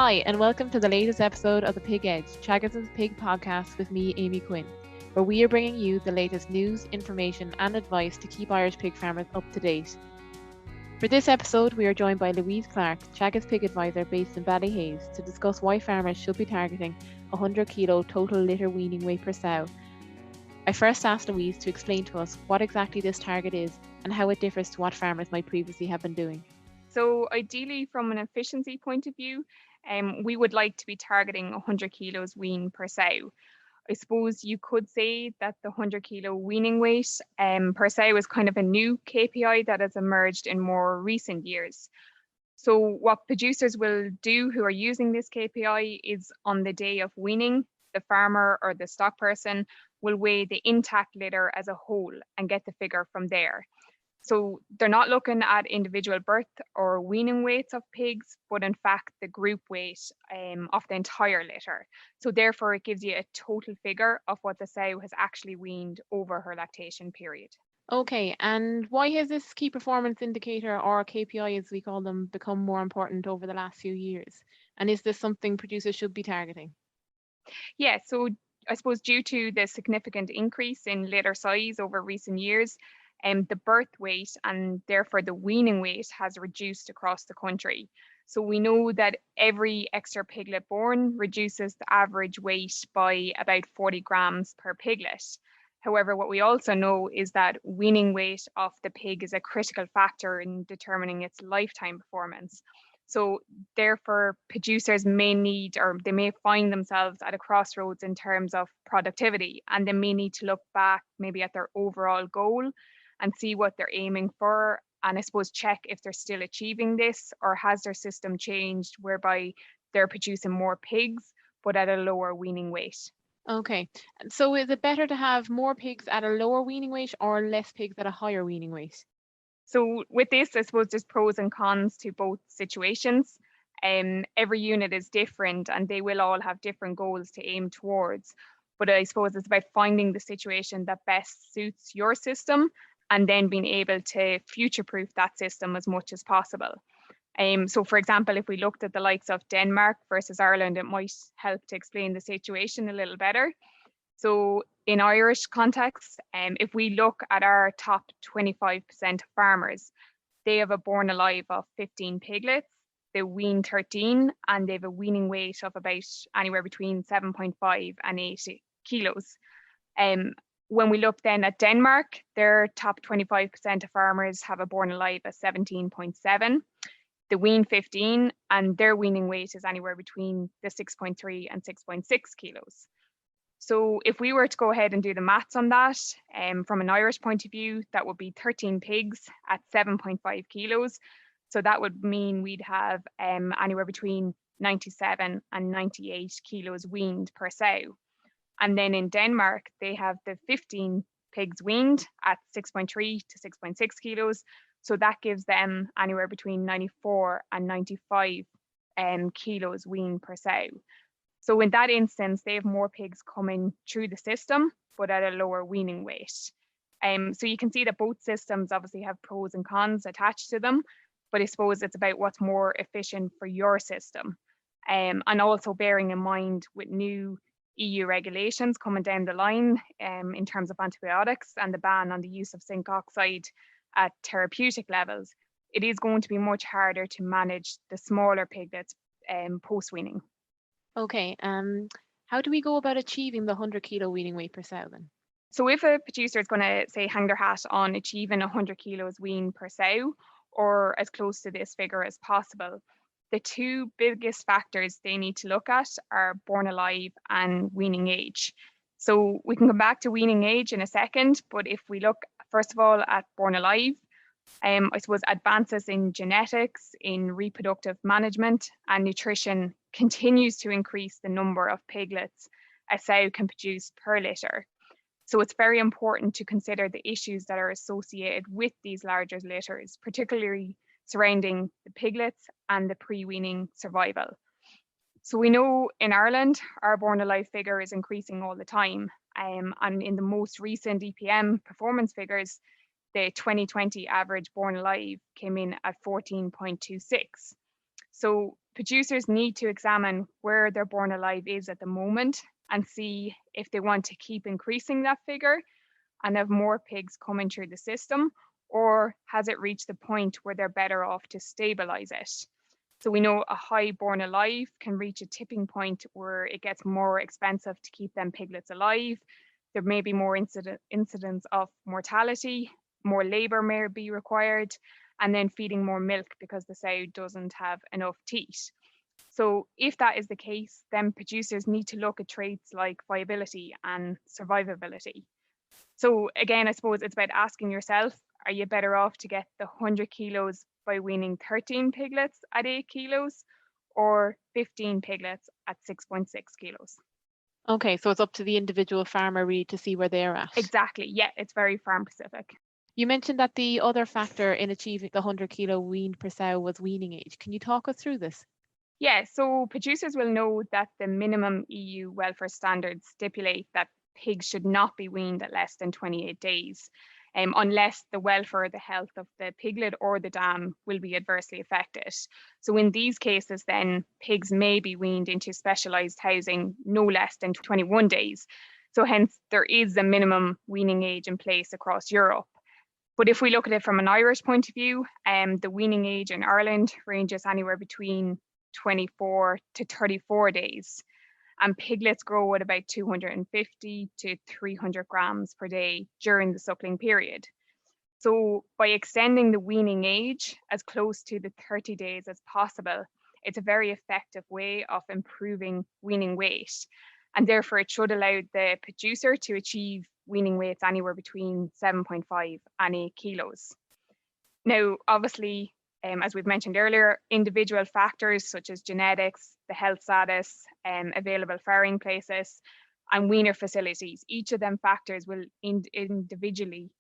Hi, and welcome to the latest episode of the Pig Edge, Teagasc Pig Podcast with me, Amy Quinn, where we are bringing you the latest news, information, and advice to keep Irish pig farmers up to date. For this episode, we are joined by Louise Clarke, Teagasc Pig Advisor based in Ballyhaise, to discuss why farmers should be targeting 100 kilo total litter weaning weight per sow. I first asked Louise to explain to us what exactly this target is and how it differs to what farmers might previously have been doing. So ideally, from an efficiency point of view, we would like to be targeting 100 kilos wean per sow. I suppose you could say that the 100 kilo weaning weight per sow is kind of a new KPI that has emerged in more recent years. So what producers will do who are using this KPI is on the day of weaning, the farmer or the stock person will weigh the intact litter as a whole and get the figure from there. So they're not looking at individual birth or weaning weights of pigs, but in fact the group weight of the entire litter. So therefore it gives you a total figure of what the sow has actually weaned over her lactation period. Okay, and why has this key performance indicator, or KPI as we call them, become more important over the last few years? And is this something producers should be targeting? Yeah, so I suppose due to the significant increase in litter size over recent years, the birth weight and therefore the weaning weight has reduced across the country. So we know that every extra piglet born reduces the average weight by about 40 grams per piglet. However, what we also know is that weaning weight of the pig is a critical factor in determining its lifetime performance. So therefore, producers may need or they may find themselves at a crossroads in terms of productivity, and they may need to look back maybe at their overall goal and see what they're aiming for. And I suppose check if they're still achieving this, or has their system changed whereby they're producing more pigs but at a lower weaning weight. Okay, so is it better to have more pigs at a lower weaning weight or less pigs at a higher weaning weight? So with this, I suppose there's pros and cons to both situations. Every unit is different and they will all have different goals to aim towards. But I suppose it's about finding the situation that best suits your system and then being able to future-proof that system as much as possible. So for example, if we looked at the likes of Denmark versus Ireland, it might help to explain the situation a little better. So in Irish context, if we look at our top 25% of farmers, they have a born alive of 15 piglets, they wean 13, and they have a weaning weight of about anywhere between 7.5 and 8 kilos. When we look then at Denmark, their top 25% of farmers have a born alive of 17.7. They wean 15, and their weaning weight is anywhere between the 6.3 and 6.6 kilos. So if we were to go ahead and do the maths on that, from an Irish point of view, that would be 13 pigs at 7.5 kilos. So that would mean we'd have anywhere between 97 and 98 kilos weaned per sow. And then in Denmark, they have the 15 pigs weaned at 6.3 to 6.6 kilos. So that gives them anywhere between 94 and 95 kilos weaned per sow. So in that instance, they have more pigs coming through the system, but at a lower weaning weight. So you can see that both systems obviously have pros and cons attached to them, but I suppose it's about what's more efficient for your system. And also bearing in mind with new EU regulations coming down the line in terms of antibiotics and the ban on the use of zinc oxide at therapeutic levels, it is going to be much harder to manage the smaller piglets post-weaning. Okay, how do we go about achieving the 100 kilo weaning weight per sow then? So if a producer is going to say hang their hat on achieving 100 kilos wean per sow, or as close to this figure as possible, the two biggest factors they need to look at are born alive and weaning age. So we can come back to weaning age in a second, but if we look first of all at born alive, I suppose advances in genetics, in reproductive management and nutrition continues to increase the number of piglets a sow can produce per litter. So it's very important to consider the issues that are associated with these larger litters, particularly surrounding the piglets and the pre-weaning survival. So we know in Ireland, our born alive figure is increasing all the time. And in the most recent EPM performance figures, the 2020 average born alive came in at 14.26. So producers need to examine where their born alive is at the moment and see if they want to keep increasing that figure and have more pigs coming through the system, or has it reached the point where they're better off to stabilize it? So we know a high born alive can reach a tipping point where it gets more expensive to keep them piglets alive. There may be more incidents of mortality, more labor may be required, and then feeding more milk because the sow doesn't have enough teat. So if that is the case, then producers need to look at traits like viability and survivability. So again, I suppose it's about asking yourself, are you better off to get the 100 kilos by weaning 13 piglets at 8 kilos or 15 piglets at 6.6 kilos? Okay, so it's up to the individual farmer really to see where they're at. Exactly, yeah, it's very farm specific. You mentioned that the other factor in achieving the 100 kilo weaned per sow was weaning age. Can you talk us through this? Yeah, so producers will know that the minimum EU welfare standards stipulate that pigs should not be weaned at less than 28 days, unless the welfare or the health of the piglet or the dam will be adversely affected. So in these cases, then pigs may be weaned into specialised housing no less than 21 days. So hence there is a minimum weaning age in place across Europe. But if we look at it from an Irish point of view, the weaning age in Ireland ranges anywhere between 24 to 34 days. And piglets grow at about 250 to 300 grams per day during the suckling period. So by extending the weaning age as close to the 30 days as possible, it's a very effective way of improving weaning weight. And therefore it should allow the producer to achieve weaning weights anywhere between 7.5 and 8 kilos. Now, obviously, as we've mentioned earlier, individual factors such as genetics, the health status, available farrowing places, and weaner facilities, each of them factors will individually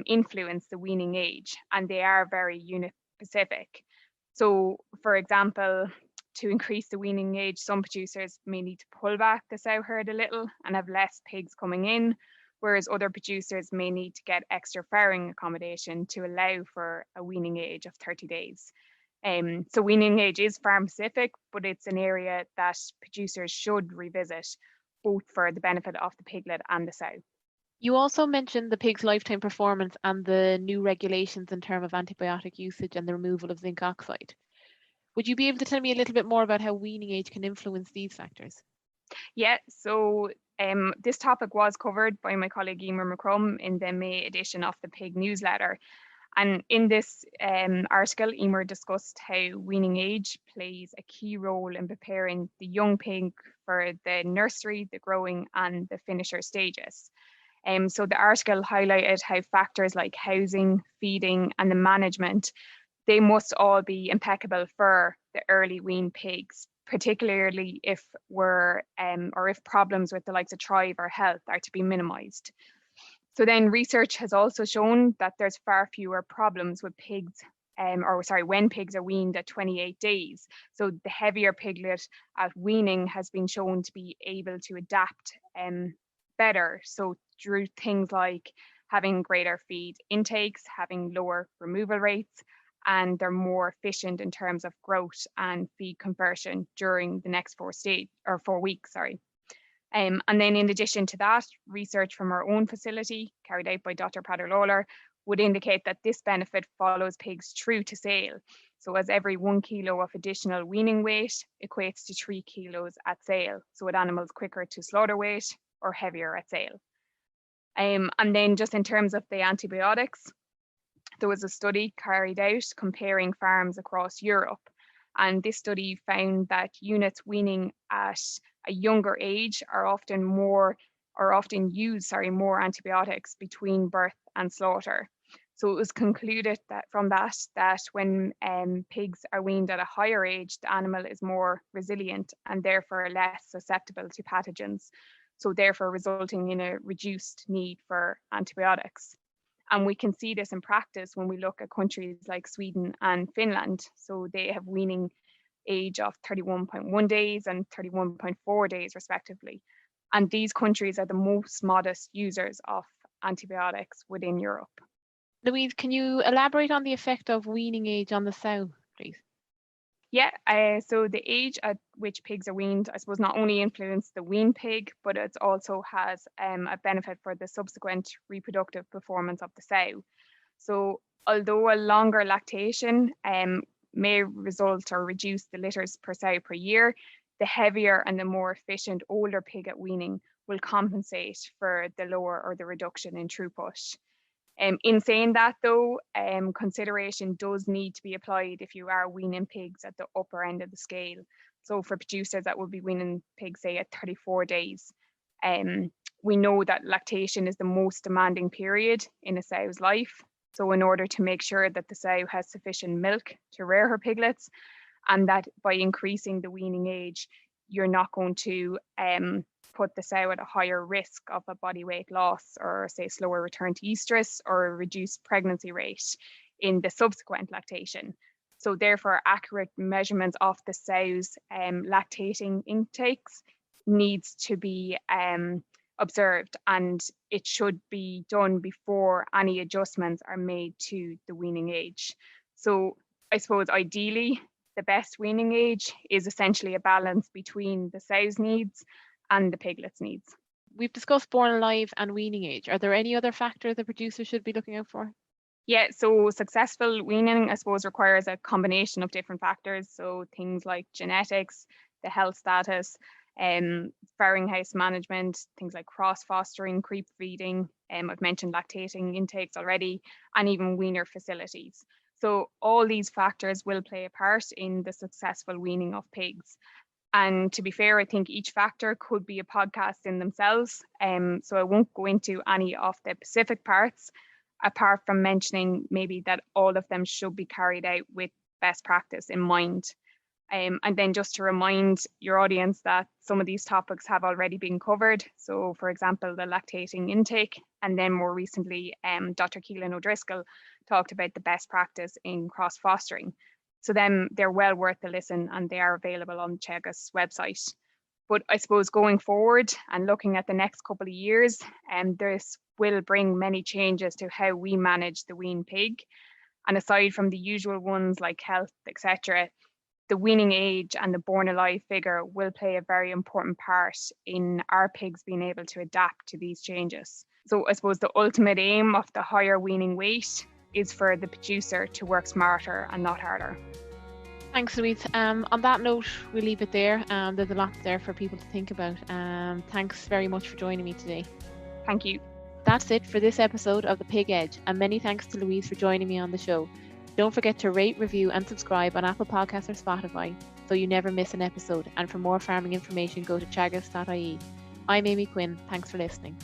influence the weaning age, and they are very unit specific. So, for example, to increase the weaning age, some producers may need to pull back the sow herd a little and have less pigs coming in, whereas other producers may need to get extra farrowing accommodation to allow for a weaning age of 30 days. So weaning age is farm specific, but it's an area that producers should revisit, both for the benefit of the piglet and the sow. You also mentioned the pig's lifetime performance and the new regulations in terms of antibiotic usage and the removal of zinc oxide. Would you be able to tell me a little bit more about how weaning age can influence these factors? Yeah, so this topic was covered by my colleague Emer McCrum in the May edition of the Pig newsletter. And in this article, Emer discussed how weaning age plays a key role in preparing the young pig for the nursery, the growing, and the finisher stages. So the article highlighted how factors like housing, feeding, and the management, they must all be impeccable for the early wean pigs, particularly if if problems with the likes of thrive or health are to be minimized. So then research has also shown that there's far fewer problems with pigs, when pigs are weaned at 28 days. So the heavier piglet at weaning has been shown to be able to adapt better. So through things like having greater feed intakes, having lower removal rates, and they're more efficient in terms of growth and feed conversion during the next 4 weeks. And then in addition to that, research from our own facility carried out by Dr. Peadar Lawler would indicate that this benefit follows pigs through to sale. So as every 1 kilo of additional weaning weight equates to 3 kilos at sale. So with animals quicker to slaughter weight or heavier at sale. And then just in terms of the antibiotics, there was a study carried out comparing farms across Europe. And this study found that units weaning at a younger age are often use more antibiotics between birth and slaughter. So it was concluded that that when pigs are weaned at a higher age, the animal is more resilient and therefore less susceptible to pathogens. So therefore resulting in a reduced need for antibiotics. And we can see this in practice when we look at countries like Sweden and Finland. So they have weaning age of 31.1 days and 31.4 days respectively. And these countries are the most modest users of antibiotics within Europe. Louise, can you elaborate on the effect of weaning age on the sow, please? Yeah, so the age at which pigs are weaned, I suppose, not only influence the wean pig, but it also has a benefit for the subsequent reproductive performance of the sow. So although a longer lactation may result or reduce the litters per sow per year, the heavier and the more efficient older pig at weaning will compensate for the lower or the reduction in throughput. In saying that though, consideration does need to be applied if you are weaning pigs at the upper end of the scale. So for producers that would be weaning pigs, say at 34 days, we know that lactation is the most demanding period in a sow's life. So in order to make sure that the sow has sufficient milk to rear her piglets, and that by increasing the weaning age, you're not going to put the sow at a higher risk of a body weight loss or say slower return to estrus or a reduced pregnancy rate in the subsequent lactation. So therefore accurate measurements of the sow's lactating intakes needs to be observed, and it should be done before any adjustments are made to the weaning age. So I suppose ideally the best weaning age is essentially a balance between the sow's needs and the piglet's needs. We've discussed born alive and weaning age. Are there any other factors the producer should be looking out for? Yeah, so successful weaning, I suppose, requires a combination of different factors. So things like genetics, the health status, farrowing house management, things like cross-fostering, creep feeding, I've mentioned lactating intakes already, and even weaner facilities. So all these factors will play a part in the successful weaning of pigs. And to be fair, I think each factor could be a podcast in themselves. So I won't go into any of the specific parts, apart from mentioning maybe that all of them should be carried out with best practice in mind. And then just to remind your audience that some of these topics have already been covered. So for example, the lactating intake, and then more recently, Dr. Keelan O'Driscoll talked about the best practice in cross-fostering. So then they're well worth a listen, and they are available on Teagasc's website. But I suppose going forward and looking at the next couple of years, this will bring many changes to how we manage the wean pig. And aside from the usual ones like health, etc., the weaning age and the born alive figure will play a very important part in our pigs being able to adapt to these changes. So I suppose the ultimate aim of the higher weaning weight is for the producer to work smarter and not harder. Thanks, Louise. On that note, we'll leave it there. There's a lot there for people to think about. Thanks very much for joining me today. Thank you. That's it for this episode of The Pig Edge, and many thanks to Louise for joining me on the show. Don't forget to rate, review and subscribe on Apple Podcasts or Spotify so you never miss an episode. And for more farming information, go to teagasc.ie. I'm Amy Quinn. Thanks for listening.